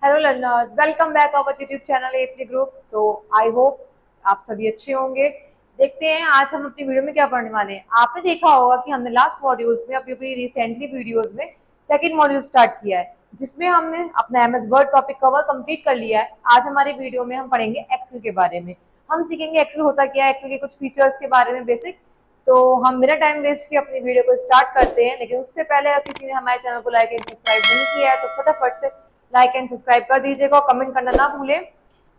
Hello learners, welcome back our YouTube channel AP group. तो I hope आप सभी अच्छे होंगे। देखते हैं आज हम अपनी वीडियो में क्या पढ़ने वाले हैं। आपने देखा होगा कि हमने लास्ट मॉड्यूल्स में अभी रिसेंटली वीडियोस में सेकंड मॉड्यूल स्टार्ट किया है, जिसमें हमने अपना MS word topic cover complete कर लिया है। आज हमारी वीडियो में हम पढ़ेंगे एक्सेल के बारे में। हम सीखेंगे एक्सेल होता क्या है, एक्सेल के कुछ फीचर्स के बारे में बेसिक। तो हम बिना टाइम वेस्ट किए अपनी वीडियो को स्टार्ट करते हैं, लेकिन उससे पहले अगर किसी ने हमारे चैनल को लाइक एंड सब्सक्राइब नहीं किया है तो फटाफट से लाइक एंड सब्सक्राइब कर दीजिएगा और कमेंट करना ना भूलें।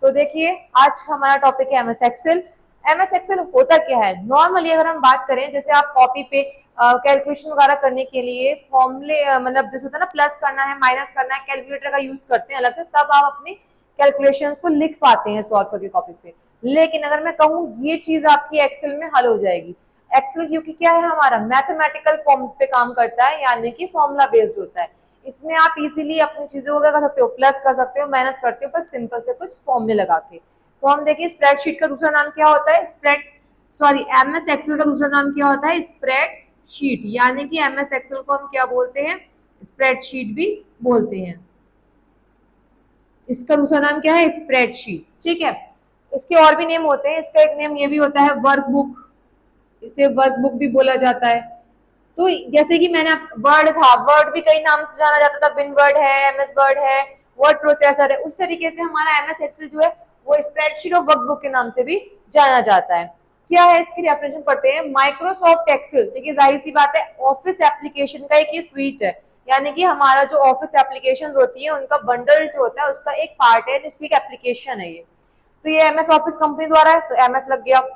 तो देखिए आज हमारा टॉपिक है एमएस एक्सेल। एमएस एक्सेल होता क्या है, नॉर्मली अगर हम बात करें, जैसे आप कॉपी पे कैलकुलेशन वगैरह करने के लिए फॉर्मूले मतलब जैसे होता है ना, प्लस करना है माइनस करना है, कैलकुलेटर का यूज करते हैं अलग से, तब आप अपनी कैलकुलेशंस को लिख पाते हैं सॉल्व करके कॉपी पे। लेकिन अगर मैं कहूँ ये चीज आपकी एक्सेल में हल हो जाएगी। एक्सेल क्योंकि क्या है, हमारा मैथमेटिकल फॉर्म पे काम करता है, यानी कि फॉर्मूला बेस्ड होता है। इसमें आप इजीली अपनी चीजों को क्या कर सकते हो, प्लस कर सकते हो, माइनस करते हो, बस सिंपल से कुछ फॉर्मूले लगा के। तो हम देखिए स्प्रेडशीट का दूसरा नाम क्या होता है, एमएस एक्सेल का दूसरा नाम क्या होता है, स्प्रेडशीट। यानी कि एमएस एक्सेल को हम क्या बोलते हैं, स्प्रेडशीट भी बोलते हैं। इसका दूसरा नाम क्या है, स्प्रेडशीट। ठीक है, इसके और भी नेम होते हैं। इसका एक नेम ये भी होता है वर्कबुक, इसे वर्कबुक भी बोला जाता है। तो जैसे कि मैंने वर्ड था, वर्ड भी कई नाम से जाना जाता था, विन वर्ड है, एमएस वर्ड है, वर्ड प्रोसेसर है। उस तरीके से हमारा एमएस एक्सेल जो है वो स्प्रेडशीट और वर्कबुक के नाम से भी जाना जाता है। क्या है इसकी डेफिनेशन पढ़ते हैं। माइक्रोसॉफ्ट एक्सेल, देखिए जाहिर सी बात है ऑफिस एप्लीकेशन का एक ये स्वीट है, यानी कि हमारा जो ऑफिस एप्लीकेशन होती है उनका बंडल जो होता है उसका एक पार्ट है, जिसकी एक एप्लीकेशन है ये। तो ये एमएस ऑफिस कंपनी द्वारा है तो एमएस लग गया।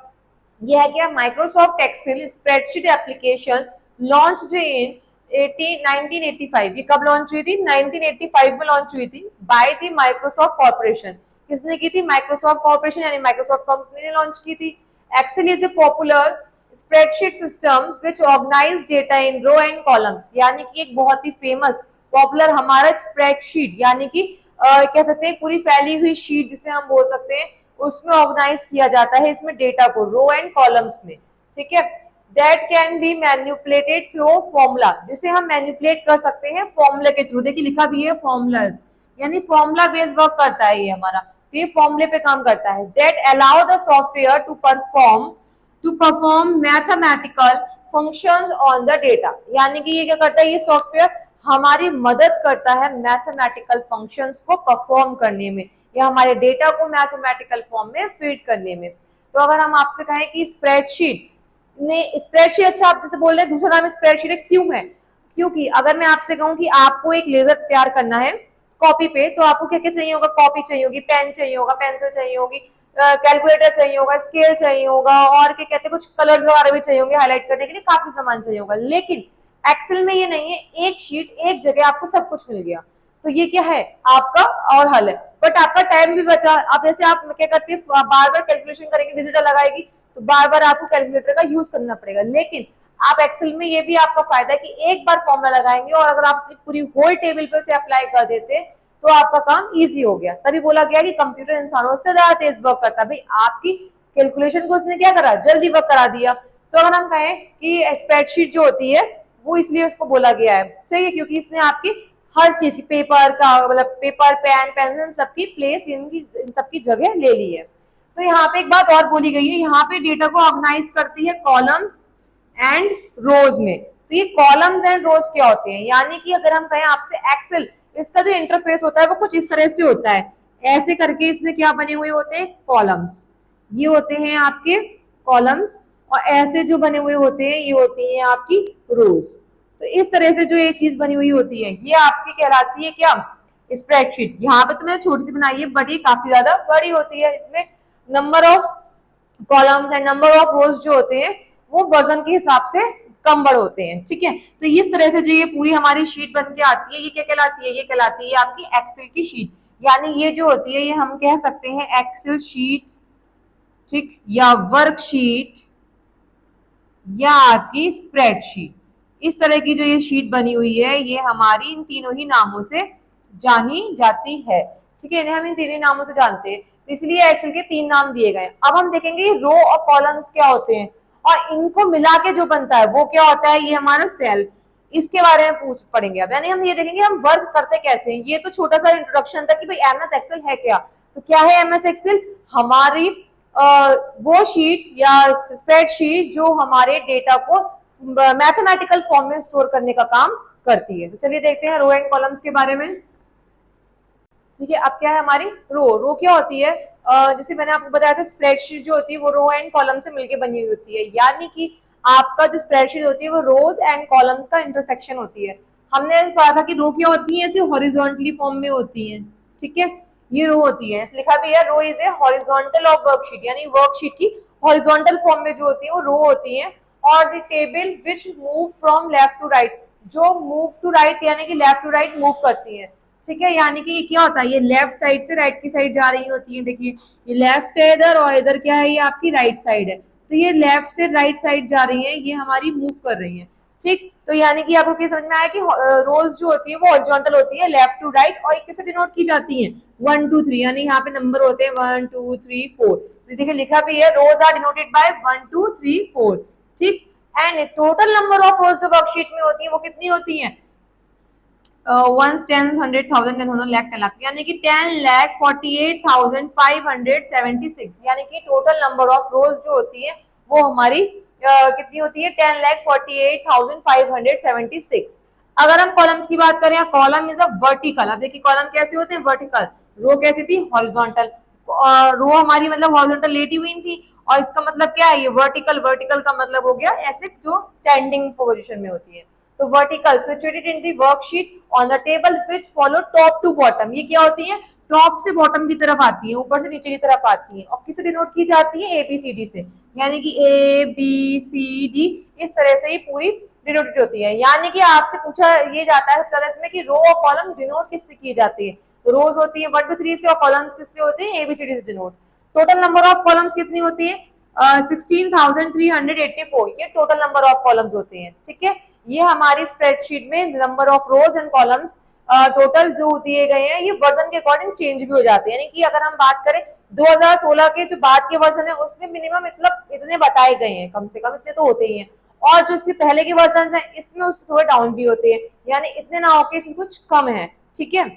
ये है क्या, Microsoft Excel spreadsheet application launched in 1985। ये कब लॉन्च हुई थी, 1985 में लॉन्च हुई थी बाय द माइक्रोसॉफ्ट कॉर्पोरेशन। किसने की थी, माइक्रोसॉफ्ट कॉर्पोरेशन यानी माइक्रोसॉफ्ट कंपनी ने लॉन्च की थी। Excel is a popular spreadsheet system which organize data in row and columns. यानी कि एक बहुत ही फेमस पॉपुलर हमारा स्प्रेडशीट, यानी कि कह सकते हैं पूरी फैली हुई शीट जिसे हम बोल सकते हैं, उसमें ऑर्गेनाइज किया जाता है इसमें डेटा को रो एंड कॉलम्स में। ठीक है, that can be manipulated through formula, जिसे हम मैन्युपुलेट कर सकते हैं फॉर्मूले के थ्रू। देखिए लिखा भी है फॉर्मूलाज, यानी फॉर्मूला बेस्ड वर्क करता है ये हमारा, तो ये फॉर्मूले पे काम करता है। That allow the software to perform mathematical functions on the data. यानी कि ये क्या करता है, ये सॉफ्टवेयर हमारी मदद करता है मैथमेटिकल फंक्शंस को परफॉर्म करने में, या हमारे डेटा को मैथमेटिकल फॉर्म में फीड करने में। तो अगर हम आपसे कहें कि स्प्रेडशीट अच्छा आप जैसे बोल रहे हैं दूसरा नाम स्प्रेडशीट है, क्यों है, क्योंकि अगर मैं आपसे कहूं कि आपको एक लेजर तैयार करना है कॉपी पे, तो आपको क्या क्या चाहिए होगा, कॉपी चाहिए होगी, पेन चाहिए होगा, पेंसिल चाहिए होगी, कैलकुलेटर चाहिए होगा, स्केल चाहिए होगा, और क्या कहते हैं कुछ कलर्स वगैरह भी चाहिए होंगे हाईलाइट करने के लिए, काफी सामान चाहिए होगा। लेकिन एक्सेल में ये नहीं है, एक शीट एक जगह आपको सब कुछ मिल गया। तो ये क्या है आपका और हल है, बट आपका टाइम भी बचा। अब जैसे आप क्या करते हैं बार बार कैलकुलेशन करेंगे, डिजिटल लगाएगी तो बार बार आपको कैलकुलेटर का यूज करना पड़ेगा। लेकिन आप एक्सेल में ये भी आपका फायदा है कि एक बार फॉर्मूला लगाएंगे और अगर आप पूरी होल टेबल पे से अप्लाई कर देते तो आपका काम इजी हो गया। तभी बोला गया कि कंप्यूटर इंसानों से ज्यादा तेज वर्क करता है। भाई आपकी कैलकुलेशन को उसने क्या करा, जल्दी वर्क करा दिया। तो अगर हम कहें कि स्प्रेडशीट जो होती है वो इसलिए उसको बोला गया है, चाहिए क्योंकि इसने आपकी हर चीज की पेपर का मतलब पेपर पेन पेंसिल सबकी प्लेस इन सबकी जगह ले ली है। तो यहाँ पे एक बात और बोली गई है, यहाँ पे डेटा को ऑर्गेनाइज करती है कॉलम्स एंड रोज में। तो ये कॉलम्स एंड रोज क्या होते हैं, यानी कि अगर हम कहें आपसे एक्सेल, इसका जो इंटरफेस होता है वो कुछ इस तरह से होता है, ऐसे करके इसमें क्या बने हुए होते हैं, कॉलम्स। ये होते हैं आपके कॉलम्स, और ऐसे जो बने हुए होते हैं ये होती है आपकी रोज। तो इस तरह से जो ये चीज बनी हुई होती है ये आपकी कहलाती है क्या, स्प्रेडशीट। यहाँ पे तो मैंने छोटी सी बनाई है, बट ये काफी ज्यादा बड़ी होती है। इसमें number of columns and number of रोज जो होते हैं वो वर्जन के हिसाब से कम बड़ होते हैं। ठीक है, तो इस तरह से जो ये पूरी हमारी शीट बन के आती है ये क्या कहलाती है, ये कहलाती है आपकी एक्सेल की शीट। यानी ये जो होती है ये हम कह सकते हैं एक्सेल शीट, ठीक, या वर्कशीट, या आपकी स्प्रेडशीट। इस तरह की जो ये शीट बनी हुई है ये हमारी इन तीनों ही नामों से जानी जाती है। ठीक है, इन्हें हम इन तीन ही नामों से जानते हैं, तो इसलिए एक्सेल के तीन नाम दिए गए। अब हम देखेंगे रो और कॉलम्स क्या होते हैं, और इनको मिला के जो बनता है वो क्या होता है, ये हमारा सेल। इसके बारे में पढ़ेंगे अब, यानी हम ये देखेंगे हम वर्क करते कैसे हैं। ये तो छोटा सा इंट्रोडक्शन था कि भाई एमएस एक्सेल है क्या। तो क्या है एमएस एक्सेल? हमारी वो शीट या स्प्रेडशीट जो हमारे डेटा को मैथमेटिकल फॉर्म में स्टोर करने का काम करती है। तो चलिए देखते हैं रो एंड कॉलम्स के बारे में। ठीक है, अब क्या है हमारी रो क्या होती है? जैसे मैंने आपको बताया था स्प्रेडशीट जो होती है वो रो एंड कॉलम से मिलकर बनी हुई होती है, यानी कि आपका जो स्प्रेडशीट होती है वो रोज एंड कॉलम्स का इंटरसेक्शन होती है। हमने पढ़ा था कि रो क्या होती है, ऐसे हॉरिजॉन्टली फॉर्म में होती है। ठीक है, ये रो होती है, लिखा भी है row is a horizontal of worksheet, यानी वर्कशीट की हॉरिजॉन्टल फॉर्म में जो होती है वो रो होती है। और the table which move from left to right, जो मूव टू राइट यानी कि लेफ्ट टू राइट मूव करती है। ठीक है, यानी कि ये क्या होता है, ये लेफ्ट साइड से राइट की साइड जा रही होती है। देखिए ये लेफ्ट है इधर और इधर क्या है, ये आपकी राइट साइड है। तो ये लेफ्ट से राइट साइड जा रही है, ये हमारी मूव कर रही है। ठीक, तो यानी कि आपको क्या समझ में आया कि रोज जो होती है वो हॉरिजॉन्टल होती है लेफ्ट टू राइट, और किससे डिनोट की जाती है 1 2 3, यानी यहाँ पे नंबर होते हैं 1 2 3 4। तो देखिए लिखा भी है रोज आर डिनोटेड बाय 1 2 3 4। ठीक, एंड टोटल नंबर ऑफ रोज जो वर्कशीट में होती है वो कितनी होती है? 1 10 100 1000 10 लाख 10 लाख, यानी कि 10,48,576, यानी कि टोटल नंबर ऑफ रोज जो होती है वो हमारी कितनी होती है? 10,48,576। अगर हम कॉलम्स की बात करें, कॉलम इज अ वर्टिकल। अब देखिए कॉलम कैसे होते हैं? वर्टिकल। रो कैसी थी? हॉरिजॉन्टल। रो हमारी मतलब हॉरिजॉन्टल लेटी हुई थी, और इसका मतलब क्या है? ये वर्टिकल। वर्टिकल का मतलब हो गया ऐसे जो स्टैंडिंग पोजीशन में होती है। तो vertical situated in the worksheet on the table which follow top to bottom. ये क्या होती है? टॉप से बॉटम की तरफ आती है, ऊपर से नीचे की तरफ आती है, और किससे डिनोट की जाती है? ABCD से, यानी कि ABCD इस तरह से ही पूरी डिनोटेड होती है। यानी कि आपसे पूछा ये जाता है सबसे इसमें कि रो और कॉलम डिनोट किससे की जाती है? रोज होती है 1 2 3 से, और कॉलम्स किससे होते हैं? ABCD से denote. Total number of columns कितनी होती है? 16,384, ये टोटल नंबर ऑफ कॉलम्स होते हैं। ठीक है, ये हमारी स्प्रेडशीट में number of rose and columns total जो दिए गए हैं, ये वर्जन के अकॉर्डिंग चेंज भी हो जाते हैं। यानी कि अगर हम बात करें 2016 के जो बाद के वर्जन है उसमें मिनिमम मतलब इतने बताए गए हैं, कम से कम इतने तो होते ही हैं, और जो इससे पहले के वर्जन है इसमें उससे थोड़े डाउन भी होते हैं, यानी इतने ना होके इसमें कुछ कम है। ठीक है,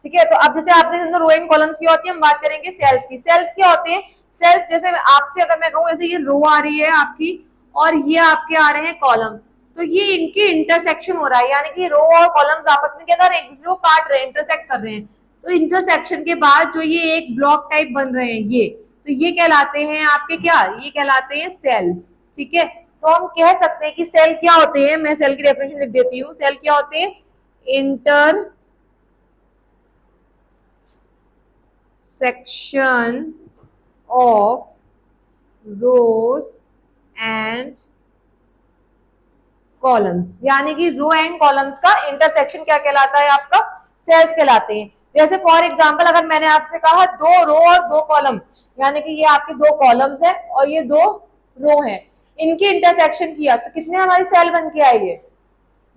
ठीक है, तो अब जैसे आपने रो एंड कॉलम्स की होती है, हम बात करेंगे सेल्स की। सेल्स क्या होते हैं? सेल्स जैसे आपसे अगर मैं कहूँ ऐसे ये रो आ रही है आपकी, और ये आपके आ रहे हैं कॉलम, तो ये इनके इंटरसेक्शन हो रहा है, यानी कि रो और कॉलम्स आपस में क्या कर रहे हैं? एक दूसरे को काट रहे हैं, इंटरसेक्ट कर रहे हैं। तो इंटरसेक्शन के बाद जो ये एक ब्लॉक टाइप बन रहे हैं, ये तो ये कहलाते हैं आपके क्या? ये कहलाते हैं सेल। ठीक है, तो हम कह सकते हैं कि सेल क्या होते हैं, मैं सेल की डेफिनेशन लिख देती हूँ। सेल क्या होते हैं? Inter section of rows and columns, यानी कि रो एंड कॉलम्स का इंटरसेक्शन क्या कहलाता है? आपका सेल्स कहलाते हैं। जैसे फॉर एग्जांपल अगर मैंने आपसे कहा 2 रो और 2 कॉलम, यानी कि ये आपके 2 कॉलम्स है और ये 2 रो है, इनके इंटरसेक्शन किया तो कितने हमारी सेल बन के आए?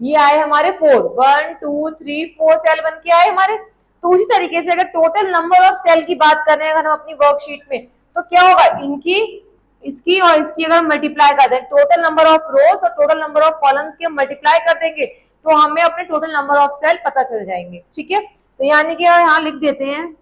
ये आए हमारे 4, 1 2 3 4 सेल बन के आए हमारे। तो उसी तरीके से अगर टोटल नंबर ऑफ सेल की बात कर रहे हैं अगर हम अपनी वर्कशीट में, तो क्या होगा? इनकी, इसकी और इसकी अगर हम मल्टीप्लाई कर दें, टोटल नंबर ऑफ रोज और टोटल नंबर ऑफ कॉलम्स की हम मल्टीप्लाई कर देंगे तो हमें अपने टोटल नंबर ऑफ सेल पता चल जाएंगे। ठीक है, तो यानी कि यहाँ लिख देते हैं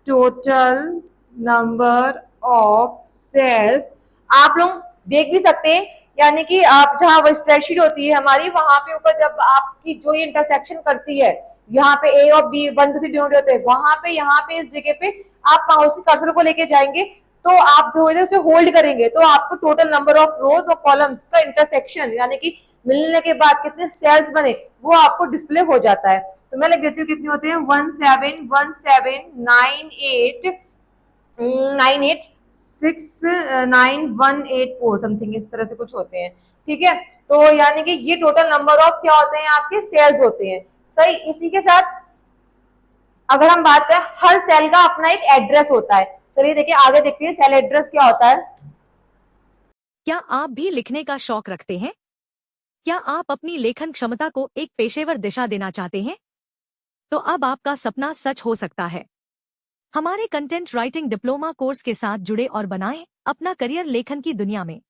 टोटल नंबर ऑफ सेल्स। आप लोग देख भी सकते हैं, यानी कि आप जहां वो स्प्रेडशीट होती है हमारी, वहां पे ऊपर जब आपकी जो ये इंटरसेक्शन करती है, यहाँ पे A और B 1 2 3 डिनोट होते हैं, वहां पे यहाँ पे इस जगह पे आप माउस के कर्सर को लेके जाएंगे, तो आप जो है उसे होल्ड करेंगे तो आपको टोटल नंबर ऑफ रोज और कॉलम्स का इंटरसेक्शन यानी कि मिलने के बाद कितने सेल्स बने वो आपको डिस्प्ले हो जाता है। तो मैं लिख देती हूँ कितने होते हैं? 171798 समथिंग इस तरह से कुछ होते हैं। ठीक है, तो यानी कि ये टोटल नंबर ऑफ क्या होते हैं? आपके सेल्स होते हैं। सही, इसी के साथ अगर हम बात करें, हर सेल का अपना एक एड्रेस होता है। चलिए देखिए आगे देखते हैं सेल एड्रेस क्या होता है। क्या आप भी लिखने का शौक रखते हैं? क्या आप अपनी लेखन क्षमता को एक पेशेवर दिशा देना चाहते हैं? तो अब आपका सपना सच हो सकता है। हमारे कंटेंट राइटिंग डिप्लोमा कोर्स के साथ जुड़े और बनाएं अपना करियर लेखन की दुनिया में।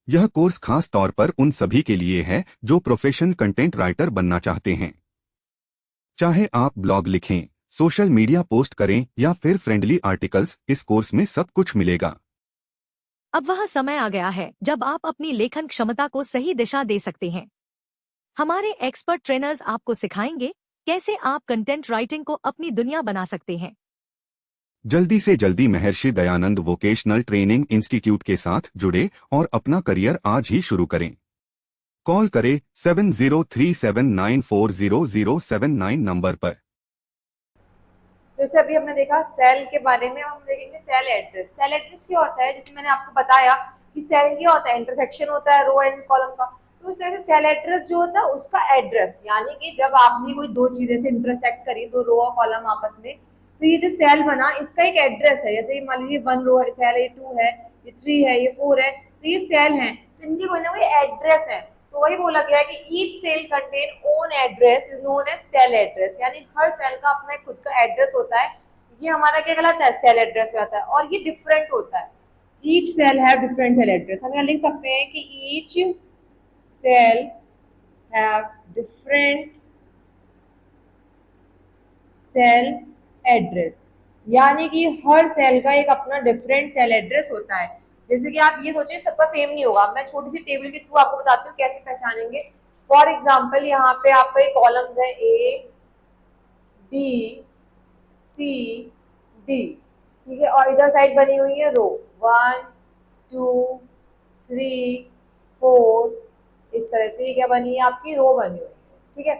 यह कोर्स खास तौर पर उन सभी के लिए है जो प्रोफेशनल कंटेंट राइटर बनना चाहते हैं। चाहे आप ब्लॉग लिखें, सोशल मीडिया पोस्ट करें या फिर फ्रेंडली आर्टिकल्स, इस कोर्स में सब कुछ मिलेगा। अब वह समय आ गया है जब आप अपनी लेखन क्षमता को सही दिशा दे सकते हैं। हमारे एक्सपर्ट ट्रेनर्स आपको सिखाएंगे कैसे आप कंटेंट राइटिंग को अपनी दुनिया बना सकते हैं। जल्दी से जल्दी Maharshi Dayanand vocational training institute के साथ जुड़े और अपना करियर आज ही शुरू करें। कॉल करें 7037940079 नंबर पर। जैसे अभी हमने देखा सेल के बारे में, हम देखेंगे सेल एड्रेस। सेल एड्रेस क्या होता है, जैसे मैंने आपको बताया कि सेल क्या होता है, इंटरसेक्शन होता है रो एंड कॉलम का। तो इस तरह से सेल एड्रेस जो होता है उसका एड्रेस, यानी कि जब आपने कोई दो चीजें से इंटरसेक्ट करी, दो रो और कॉलम आपस में, तो ये जो सेल बना इसका एक एड्रेस है। जैसे मान लीजिए 1 रो है, सेल ये 2 है, ये 3 है, ये 4 है, तो ये सेल है, तो इनकी कोई ना कोई एड्रेस है। तो वही बोला गया है कि each cell contain own address is known as cell address, यानी हर सेल का अपना खुद का एड्रेस होता है। ये हमारा क्या कहलाता है, सेल एड्रेस कहलाता है, और ये डिफरेंट होता है। Each cell have different cell address. हम यहाँ लिख सकते हैं कि each cell have different cell address, यानी कि हर सेल का एक अपना डिफरेंट सेल एड्रेस होता है। जैसे कि आप ये सोचिए सबका सेम नहीं होगा। मैं छोटी सी टेबल के थ्रू आपको बताती हूँ कैसे पहचानेंगे। फॉर एग्जाम्पल यहाँ पे आपका एक कॉलम है A B C D, ठीक है, और इधर साइड बनी हुई है रो 1 2 3 4, इस तरह से ये क्या बनी है, आपकी रो बनी हुई है, ठीक है।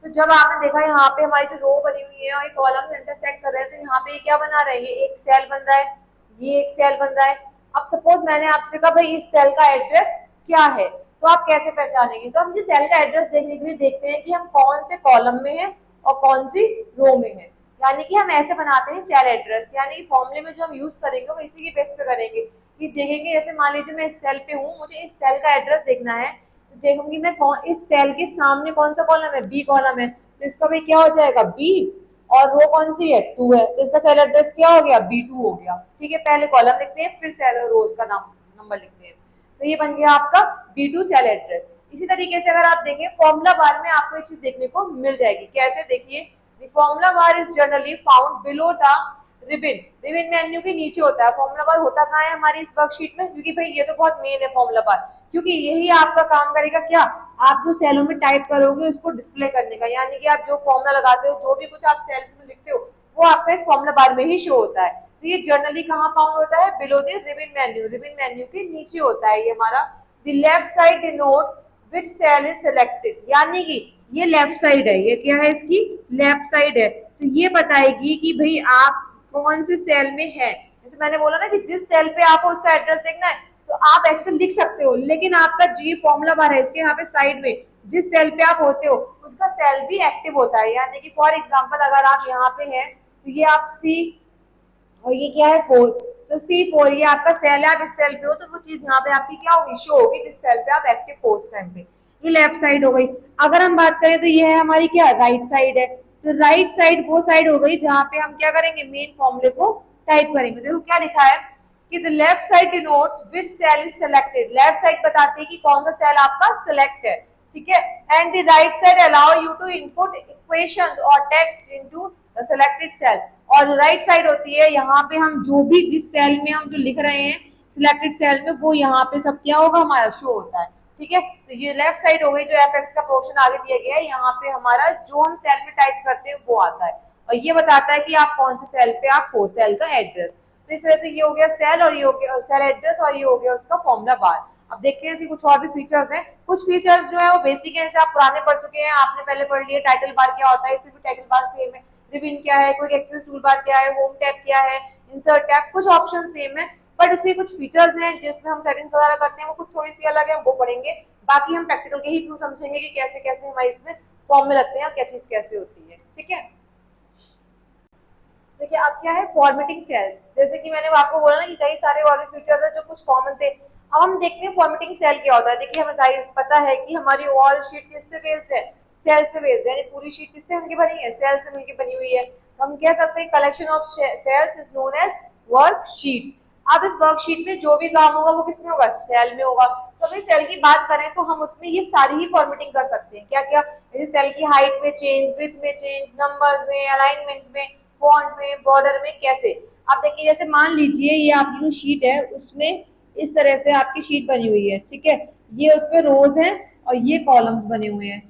तो जब आपने देखा यहाँ पे हमारी जो रो बनी हुई है और कॉलम इंटरसेक्ट कर रहे हैं, तो यहाँ पे क्या बना रहा है, ये एक सेल बन रहा है, ये एक सेल बन रहा है। अब सपोज मैंने आपसे कहा भाई इस सेल का एड्रेस क्या है, तो आप कैसे पहचानेंगे? तो हम जिस सेल का एड्रेस देखने के लिए देखते हैं कि हम कौन से कॉलम में हैं और कौन सी रो में हैं, यानी कि हम ऐसे बनाते हैं सेल एड्रेस। यानी फॉर्मूले में जो हम यूज करेंगे वो इसी के बेस पे करेंगे कि देखेंगे, जैसे मान लीजिए मैं इस सेल पे हूँ, मुझे इस सेल का एड्रेस देखना है, तो देखूंगी मैं कौन इस सेल के सामने कौन सा कॉलम है, बी कॉलम है, तो इसका भाई क्या हो जाएगा, बी, और रो कौन सी है, 2 है, तो इसका सेल एड्रेस क्या हो गया, B2 हो गया, ठीक है। पहले कॉलम लिखते हैं फिर सेल रोज का नाम नंबर लिखते हैं, तो ये बन गया आपका B2 सेल एड्रेस। इसी तरीके से अगर आप देखें फॉर्मूला बार में आपको एक चीज देखने को मिल जाएगी। कैसे, देखिए, the formula bar is generally found below the ribbon। Ribbon menu के नीचे होता है। फॉर्मूला बार होता कहाँ है हमारी इस वर्कशीट में, क्योंकि भाई ये तो बहुत मेन है फॉर्मूला बार, क्योंकि यही आपका काम करेगा क्या, आप जो सेलों में टाइप करोगे उसको डिस्प्ले करने का, यानी कि आप जो फॉर्मूला लगाते हो, जो भी कुछ आप सेल्स में लिखते हो, वो आपका इस फॉर्मूला बार में ही शो होता है। तो ये जनरली कहाँ फाउंड होता है, below the ribbon menu. Ribbon menu के नीचे होता है ये हमारा। The left side denotes which cell is selected, यानी कि ये लेफ्ट साइड है, ये क्या है, इसकी लेफ्ट साइड है, तो ये बताएगी कि भाई आप कौन से सेल में है। जैसे मैंने बोला ना कि जिस सेल पे आपको उसका एड्रेस देखना है, तो आप ऐसे तो लिख सकते हो, लेकिन आपका जी फॉर्मूला बार है, इसके यहाँ पे साइड में जिस सेल पे आप होते हो उसका सेल भी एक्टिव होता है। यानी कि फॉर एग्जाम्पल अगर आप यहाँ पे हैं, तो ये आप सी, और ये क्या है 4, तो C4 ये आपका सेल है, आप इस सेल पे हो, तो वो चीज यहाँ पे आपकी क्या होगी, शो होगी जिस सेल पे आप एक्टिव हो उस टाइम पे। ये लेफ्ट साइड हो गई। अगर हम बात करें तो ये है हमारी क्या, राइट साइड है। तो राइट साइड वो साइड हो गई जहाँ पे हम क्या करेंगे, मेन फॉर्मूले को टाइप करेंगे। देखो क्या लिखा है कि the left side denotes which cell is selected. Left side बताती है कि कौन सा सेल आपका सिलेक्ट है, ठीक है। And the right side allow you to input equations और text into the selected cell. और राइट साइड होती है, यहाँ पे हम जो भी जिस सेल में हम जो लिख रहे हैं सिलेक्टेड सेल में, वो यहाँ पे सब क्या होगा, हमारा शो होता है, ठीक है। तो ये लेफ्ट साइड हो गई, जो एफ का पोर्शन आगे दिया गया है, यहाँ पे हमारा जो हम सेल में टाइप करते हैं वो आता है, और ये बताता है कि आप कौन से सेल पे आप हो, सेल का एड्रेस। तो इस तरह से ये हो गया सेल, और ये हो गया सेल एड्रेस, और ये हो गया उसका फॉर्मूला बार। अब देखते हैं इसके कुछ और भी फीचर्स हैं। कुछ फीचर्स जो है वो बेसिक है, जैसे आप पुराने पढ़ चुके हैं, आपने पहले पढ़ लिया टाइटल बार क्या होता है, इसमें भी टाइटल बार सेम है। रिबन क्या है, क्विक एक्सेस टूल बार क्या है, होम टैब क्या है, इंसर्ट टैब, कुछ ऑप्शन सेम है, बट उसके कुछ फीचर्स हैं जिसमें हम सेटिंग्स वगैरह करते हैं वो कुछ थोड़ी सी अलग है, वो पढ़ेंगे। बाकी हम प्रैक्टिकल के ही थ्रू समझेंगे कि कैसे कैसे हमारे इसमें फॉर्म में लगते हैं और क्या चीज कैसे होती है, ठीक है। देखिए अब क्या है, फॉर्मेटिंग सेल्स। जैसे कि मैंने आपको बोला ना कि कई सारे और भी फीचर्स है जो कुछ कॉमन थे। अब हम देखते हैं फॉर्मेटिंग सेल क्या होता है। देखिए हमें सारी पता है कि हमारी ओवरऑल शीट किस पे बेस्ड है, सेल्स पे बेस्ड है, यानी पूरी शीट किससे मिलकर बनी है, सेल से मिलकर बनी हुई है। तो हम कह सकते हैं collection of cells is known as worksheet. अब इस वर्कशीट में जो भी काम होगा वो किसमें होगा, सेल में होगा। तो अगर सेल की बात करें तो हम उसमें ये सारी ही फॉर्मेटिंग कर सकते हैं। क्या क्या, जैसे सेल की हाइट में चेंज, विड्थ में चेंज, नंबर्स में, अलाइनमेंट्स में, फॉन्ट में, बॉर्डर में, कैसे। आप देखिए जैसे मान लीजिए ये आपकी जो शीट है उसमें इस तरह से आपकी शीट बनी हुई है, ठीक है, ये उसमें रोज है और ये कॉलम्स बने हुए हैं,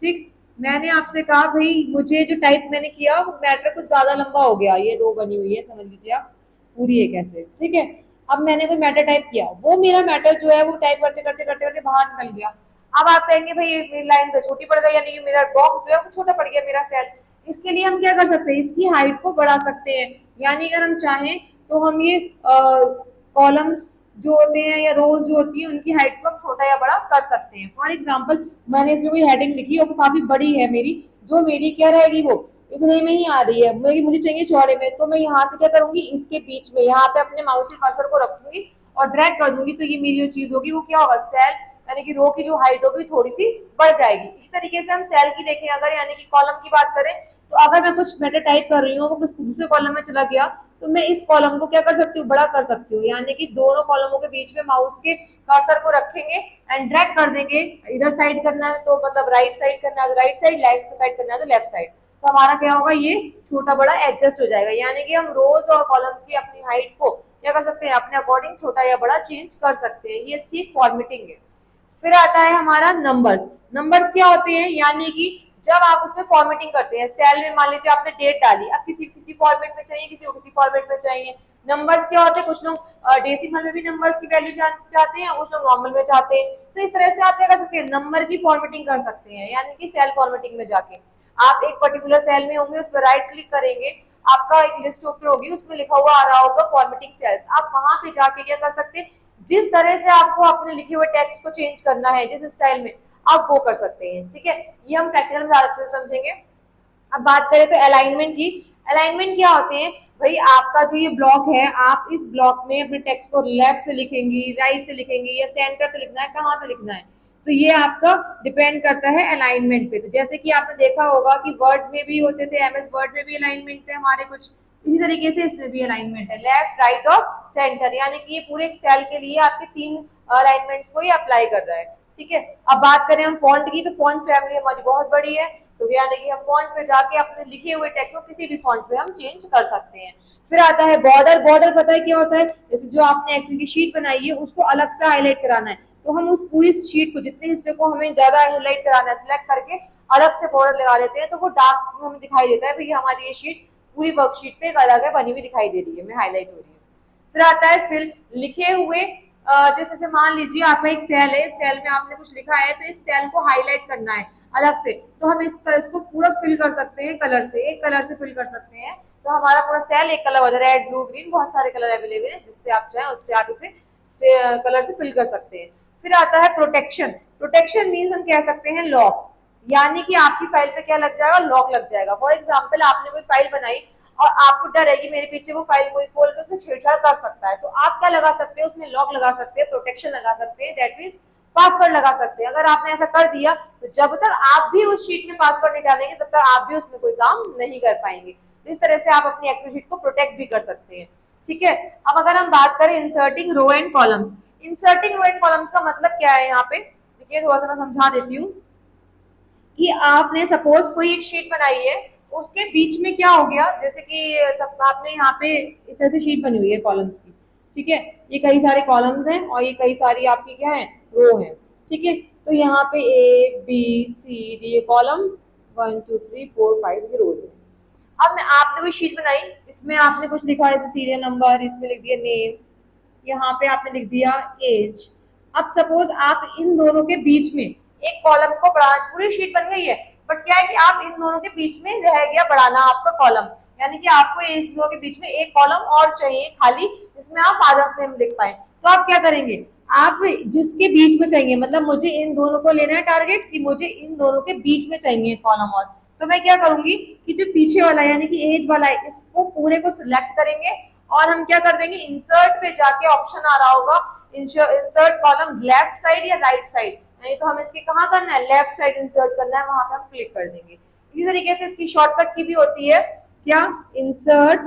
ठीक। मैंने आपसे कहा भाई मुझे जो टाइप मैंने किया वो मैटर कुछ ज्यादा लंबा हो गया, ये रो बनी हुई है समझ लीजिए आप पूरी एक ऐसे, ठीक है। अब मैंने कोई मैटर टाइप किया, वो मेरा मैटर जो है वो टाइप करते करते करते करते बाहर निकल गया। अब आप कहेंगे भाई ये मेरी लाइन तो छोटी पड़ गई, यानी कि मेरा बॉक्स जो है वो छोटा पड़ गया, मेरा सेल। इसके लिए हम क्या कर सकते हैं, इसकी हाइट को बढ़ा सकते हैं, यानी अगर हम चाहें तो हम ये कॉलम्स जो होते हैं या रोज जो होती है उनकी हाइट को हम छोटा या बड़ा कर सकते हैं। फॉर एग्जाम्पल मैंने इसमें कोई हेडिंग लिखी और वो काफी बड़ी है मेरी, जो मेरी क्या रहेगी वो इतने में ही आ रही है, मेरी मुझे चाहिए चौड़े में, तो मैं यहाँ से क्या करूंगी, इसके बीच में यहाँ पे अपने माउस के कर्सर को रखूंगी और ड्रैग कर दूंगी, तो ये मेरी जो चीज होगी वो क्या होगा, सेल, यानी कि रो की जो हाइट होगी थोड़ी सी बढ़ जाएगी। इस तरीके से हम सेल की देखें अगर, यानी कि कॉलम की बात करें तो अगर मैं कुछ मैटर टाइप कर रही हूँ वो दूसरे कॉलम में चला गया तो मैं इस कॉलम को क्या कर सकती हूँ, बड़ा कर सकती हूँ, यानी कि दोनों कॉलमों के बीच में माउस के कर्सर को रखेंगे एंड ड्रैग कर देंगे। इधर साइड करना है तो मतलब राइट साइड करना है तो राइट साइड, लेफ्ट साइड करना है तो लेफ्ट साइड, तो हमारा क्या होगा, ये छोटा बड़ा एडजस्ट हो जाएगा, यानी कि हम रोज और कॉलम्स की अपनी हाइट को क्या कर सकते हैं, अपने अकॉर्डिंग छोटा या बड़ा चेंज कर सकते हैं। ये इसकी फॉर्मेटिंग है। फिर आता है हमारा नंबर्स। नंबर्स क्या होते हैं, यानी कि जब आप उसमें फॉर्मेटिंग करते हैं, सेल में मान लीजिए आपने डेट डाली, अब किसी किसी फॉर्मेट में चाहिए, किसी को किसी फॉर्मेट में चाहिए। नंबर्स क्या होते हैं, कुछ लोग डेसिमल में भी नंबर्स की वैल्यू चाहते हैं, कुछ लोग नॉर्मल में चाहते हैं, तो इस तरह से आप क्या कर सकते हैं, नंबर की फॉर्मेटिंग कर सकते हैं, यानी कि सेल फॉर्मेटिंग में जाके आप एक पर्टिकुलर सेल में होंगे, उस पर राइट क्लिक करेंगे, आपका एक लिस्ट ओपन होगी, उसमें लिखा हुआ आ रहा होगा फॉर्मेटिंग सेल्स, आप वहां पे जाके क्या कर सकते हैं, जिस तरह से आपको अपने लिखे हुए टेक्स्ट को चेंज करना है, जिस स्टाइल में, आप वो कर सकते हैं, ठीक है। ये हम प्रैक्टिकल में ज्यादा अच्छे से समझेंगे। अब बात करें तो अलाइनमेंट की। अलाइनमेंट क्या होते हैं भाई, आपका जो ये ब्लॉक है, आप इस ब्लॉक में अपने टेक्स्ट को लेफ्ट से लिखेंगी, राइट से लिखेंगी या सेंटर से लिखना है, कहाँ से लिखना है, तो ये आपका डिपेंड करता है अलाइनमेंट पे। तो जैसे कि आपने देखा होगा कि वर्ड में भी होते थे, एमएस वर्ड में भी अलाइनमेंट थे हमारे कुछ, इसी तरीके से इसमें भी अलाइनमेंट है, लेफ्ट, राइट और सेंटर, यानी कि ये पूरे एक सेल के लिए आपके 3 अलाइनमेंट्स को ही अप्लाई कर रहा है, ठीक है। अब बात करें हम फॉन्ट की, तो फॉन्ट फैमिली हमारी बहुत बड़ी है, तो यानी कि हम फॉन्ट पे जाके अपने लिखे हुए टेक्स्ट को किसी भी फॉन्ट पे हम चेंज कर सकते हैं। फिर आता है बॉर्डर। बॉर्डर पता है क्या होता है, जैसे जो आपने एक्सेल की शीट बनाई है उसको अलग से हाईलाइट कराना है, तो हम उस पूरी शीट को, जितने हिस्से को हमें ज्यादा हाईलाइट कराना है, सिलेक्ट करके अलग से बॉर्डर लगा लेते हैं, तो वो डार्क हमें दिखाई देता है, भैया हमारी ये शीट पूरी वर्कशीट पे एक अलग है, बनी हुई दिखाई दे रही है, में हाईलाइट हो रही है। फिर आता है फिल। लिखे हुए जैसे मान लीजिए आपका एक सेल है, इस सेल में आपने कुछ लिखा है, तो इस सेल को हाईलाइट करना है अलग से, तो हम इसको पूरा फिल कर सकते हैं कलर से, एक कलर से फिल कर सकते हैं, तो हमारा पूरा सेल एक कलर हो जाए, रेड, ब्लू, ग्रीन, बहुत सारे कलर अवेलेबल है, जिससे आप चाहें उससे आप इसे कलर से फिल कर सकते हैं। फिर आता है प्रोटेक्शन। प्रोटेक्शन मीन्स हम कह सकते हैं लॉक, यानी कि आपकी फाइल पे क्या लग जाएगा, लॉक लग जाएगा। फॉर एग्जाम्पल आपने कोई फाइल बनाई और आपको डर है कि मेरे पीछे वो फाइल कोई खोल के उसमें छेड़छाड़ कर सकता है, तो आप क्या लगा सकते हैं, उसमें लॉक लगा सकते हैं, प्रोटेक्शन लगा सकते हैं, दैट मीन्स पासवर्ड लगा सकते हैं। अगर आपने ऐसा कर दिया तो जब तक आप भी उस शीट में पासवर्ड नहीं डालेंगे तब तक आप भी उसमें कोई काम नहीं कर पाएंगे। तो इस तरह से आप अपनी एक्सेल शीट को प्रोटेक्ट भी कर सकते हैं, ठीक है। अब अगर हम बात करें inserting row and columns. Inserting row and columns का मतलब क्या है, यहाँ पे देखिए थोड़ा सा मैं समझा देती हूँ कि आपने सपोज कोई एक शीट बनाई है, उसके बीच में क्या हो गया, जैसे कि सब आपने यहाँ पे इस तरह से शीट बनी हुई है कॉलम्स की, ठीक है, ये कई सारे कॉलम्स हैं और ये कई सारी आपकी क्या है, रो है, ठीक है। तो यहाँ पे ए बी सी डी, ये कॉलम 1 2 3 4 5 ये रोज है। अब मैं आपने कोई शीट बनाई, इसमें आपने कुछ लिखा जैसे सीरियल नंबर, इसमें लिख दिया नेम, यहाँ पे आपने लिख दिया एज। अब सपोज आप इन दोनों के बीच में एक कॉलम को बढ़ा, पूरी शीट बन गई है, बट क्या है कि आप इन दोनों के बीच में रह गया बढ़ाना आपका कॉलम, यानी कि आपको इन दोनों के बीच में एक कॉलम और चाहिए खाली, जिसमें आप फादर्स नेम लिख पाए, तो आप क्या करेंगे, आप जिसके बीच में चाहिए, मतलब मुझे इन दोनों को लेना है टारगेट कि मुझे इन दोनों के बीच में चाहिए कॉलम, और तो मैं क्या करूंगी कि जो पीछे वाला यानी कि एज वाला है, इसको पूरे को सिलेक्ट करेंगे और हम क्या कर देंगे, इंसर्ट पे जाके ऑप्शन आ रहा होगा इंसर्ट कॉलम लेफ्ट साइड या राइट साइड, नहीं तो हमें इसके कहाँ करना है, लेफ्ट साइड इंसर्ट करना है, वहां पे हम क्लिक कर देंगे। इसी तरीके से इसकी शॉर्टकट की भी होती है क्या, इंसर्ट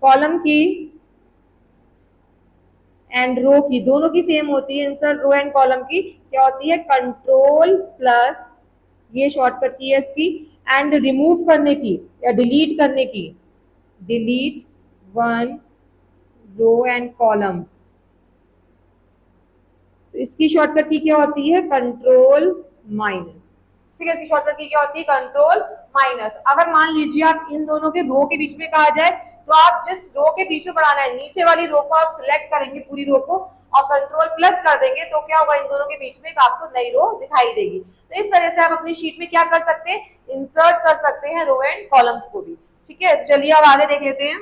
कॉलम की एंड रो की, दोनों की सेम होती है, इंसर्ट रो एंड कॉलम की क्या होती है, कंट्रोल प्लस, ये शॉर्टकट की है इसकी, एंड रिमूव करने की या डिलीट करने की, delete one row and column, तो इसकी शॉर्टकट की क्या होती है, कंट्रोल माइनस। ठीक है, इसकी शॉर्टकट की क्या होती है, कंट्रोल माइनस। अगर मान लीजिए आप इन दोनों के रो के बीच में कहा जाए, तो आप जिस रो के बीच में बढ़ाना है, नीचे वाली रो को आप सिलेक्ट करेंगे पूरी रो को और कंट्रोल प्लस कर देंगे, तो क्या होगा, इन दोनों के बीच में एक आपको नई रो दिखाई देगी। तो इस तरह से आप अपनी शीट में क्या कर सकते हैं, इंसर्ट कर सकते हैं रो एंड कॉलम्स को भी। ठीक है, तो चलिए अब आगे देख लेते हैं।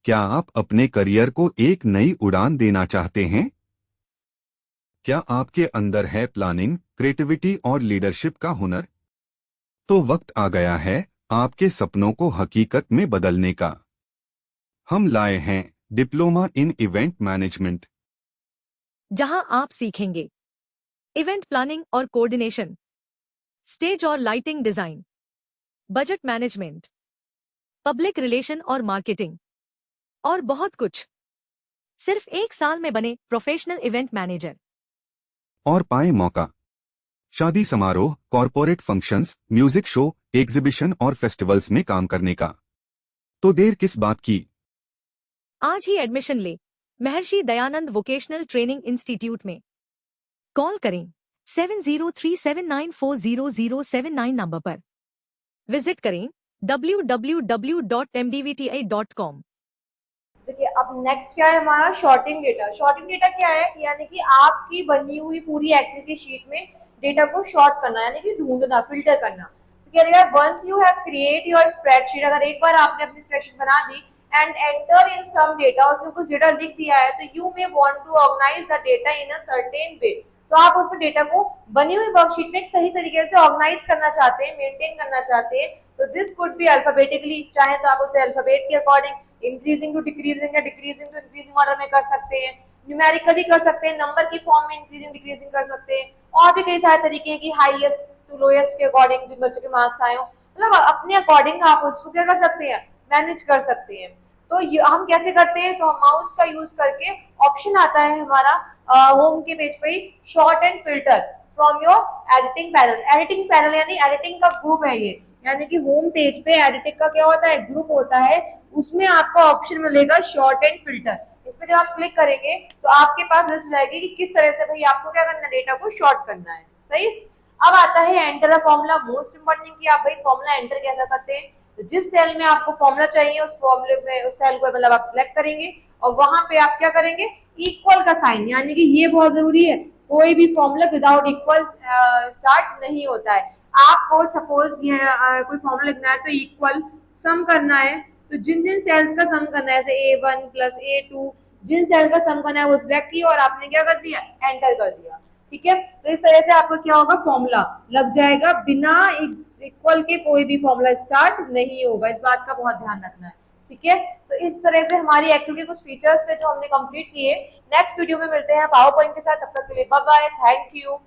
क्या आप अपने करियर को एक नई उड़ान देना चाहते हैं? क्या आपके अंदर है प्लानिंग, क्रिएटिविटी और लीडरशिप का हुनर? तो वक्त आ गया है आपके सपनों को हकीकत में बदलने का। हम लाए हैं डिप्लोमा इन इवेंट मैनेजमेंट, जहां आप सीखेंगे इवेंट प्लानिंग और कोऑर्डिनेशन, स्टेज और lighting design, budget management, public relation और मार्केटिंग, और बहुत कुछ। सिर्फ 1 साल में बने प्रोफेशनल इवेंट मैनेजर। और पाए मौका शादी समारोह, corporate functions, music show, exhibition और फेस्टिवल्स में काम करने का। तो देर किस बात की? आज ही एडमिशन ले Maharshi Dayanand vocational training institute में। कॉल करें 7037940079 नंबर पर। विजिट करें www.mdvti.com। देखिए अब नेक्स्ट क्या है हमारा, शॉर्टिंग डेटा। शॉर्टिंग डेटा क्या है, यानी कि आपकी बनी हुई पूरी एक्सेल की शीट में डेटा को शॉर्ट करना, यानी कि ढूंढना, फिल्टर करना। तो क्या रहेगा, once you have create your spreadsheet, अगर एक बार आपने अपनी स्प्रेडशीट बना दी and enter in some data, उसमें कुछ डेटा लिख दिया है, तो you may want to organise the data in a certain way. तो आप उसमें डेटा को बनी हुई वर्कशीट में एक सही तरीके से ऑर्गेनाइज करना चाहते हैं, मेंटेन करना चाहते हैं, तो दिस कुड बी अल्फाबेटिकली, चाहे तो आप उसे अल्फाबेट के अकॉर्डिंग, इंक्रीजिंग टू डिक्रीजिंग या डिक्रीजिंग टू इंक्रीजिंग ऑर्डर में कर सकते हैं, न्यूमेरिकली कर सकते हैं, नंबर की फॉर्म में इंक्रीजिंग डिक्रीजिंग कर सकते हैं, और भी कई सारे तरीके हैं कि हाईएस्ट टू लोएस्ट के अकॉर्डिंग जिन बच्चों के मार्क्स आए हो, मतलब अपने अकॉर्डिंग आप उसको क्या कर सकते हैं, मैनेज कर सकते हैं। तो हम कैसे करते हैं, तो माउस का यूज करके ऑप्शन आता है हमारा होम के पेज पे ही, sort and filter from your editing panel. Editing panel यानी एडिटिंग का ग्रुप है ये, यानी कि होम पेज पे एडिटिंग का क्या होता है, ग्रुप होता है, उसमें आपका ऑप्शन मिलेगा शॉर्ट एंड फिल्टर। इस पे जब आप क्लिक करेंगे तो आपके पास लिस्ट जाएगी कि किस तरह से भाई आपको क्या करना है, डेटा को शॉर्ट करना है। सही। अब आता है enter a formula. Most important कि आप भाई फॉर्मूला एंटर कैसा करते हैं, तो जिस सेल में आपको फॉर्मूला चाहिए उस फॉर्मूले में, उस सेल को मतलब आप सिलेक्ट करेंगे और वहां पे आप क्या करेंगे, इक्वल का साइन, यानी कि ये बहुत जरूरी है, कोई भी फॉर्मूला विदाउट इक्वल स्टार्ट नहीं होता है। आपको सपोज ये कोई फॉर्मूला लिखना है तो इक्वल सम करना है, तो जिन जिन सेल्स का सम करना है, जैसे A1 प्लस A2, जिन सेल का सम करना है वो सिलेक्ट किया और आपने क्या कर दिया, एंटर कर दिया। ठीक है, तो इस तरह से आपका क्या होगा, फॉर्मूला लग जाएगा, बिना इक्वल के कोई भी फॉर्मूला स्टार्ट नहीं होगा, इस बात का बहुत ध्यान रखना है। ठीक है, तो इस तरह से हमारी एक्चुअली कुछ फीचर्स थे जो हमने कंप्लीट किए। नेक्स्ट वीडियो में मिलते हैं पावर पॉइंट के साथ, तब तक के लिए बाय बाय, थैंक यू।